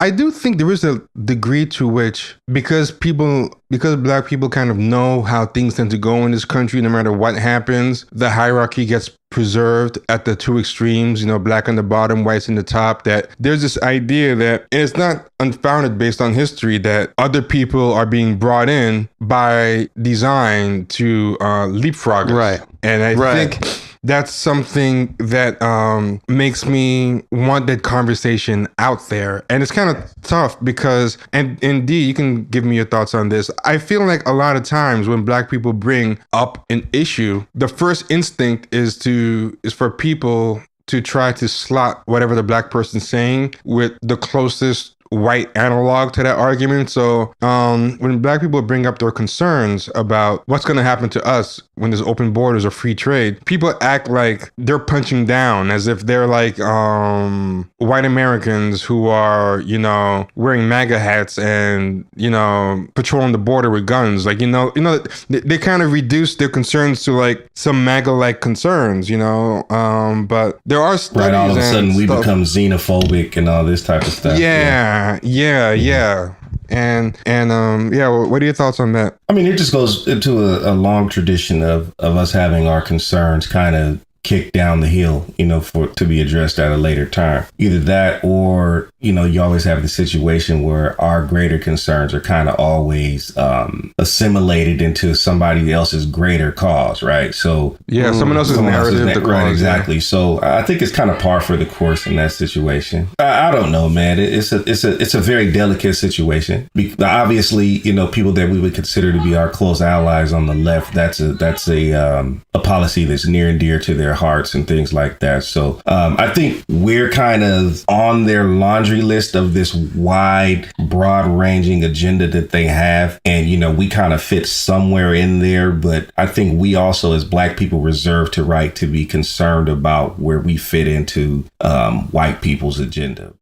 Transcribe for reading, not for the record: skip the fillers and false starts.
I do think there is a degree to which, because black people kind of know how things tend to go in this country, no matter what happens, the hierarchy gets preserved at the two extremes, black on the bottom, whites in the top, that there's this idea that, and it's not unfounded based on history, that other people are being brought in by design to leapfrog us. Right. And I think that's something that makes me want that conversation out there. And it's kind of tough because, and indeed, you can give me your thoughts on this. I feel like a lot of times when black people bring up an issue, the first instinct is for people to try to slot whatever the black person's saying with the closest white analog to that argument. So when black people bring up their concerns about what's going to happen to us when there's open borders or free trade, people act like they're punching down, as if they're like white Americans who are, wearing MAGA hats and, patrolling the border with guns. Like, they kind of reduce their concerns to like some MAGA-like concerns, but there are studies. Right, all of a sudden we become xenophobic and all this type of stuff. Yeah. And what are your thoughts on that? I mean, it just goes into a long tradition of us having our concerns kind of kicked down the hill, to be addressed at a later time. Either that or, you always have the situation where our greater concerns are kind of always assimilated into somebody else's greater cause, right? So someone else's narrative. Right, exactly. So I think it's kind of par for the course in that situation. I don't know, man. It's a very delicate situation. Obviously, people that we would consider to be our close allies on the left, that's a policy that's near and dear to their hearts and things like that. So I think we're kind of on their laundry list of this wide, broad ranging agenda that they have. And, we kind of fit somewhere in there. But I think we also, as black people, reserve the right to be concerned about where we fit into white people's agenda.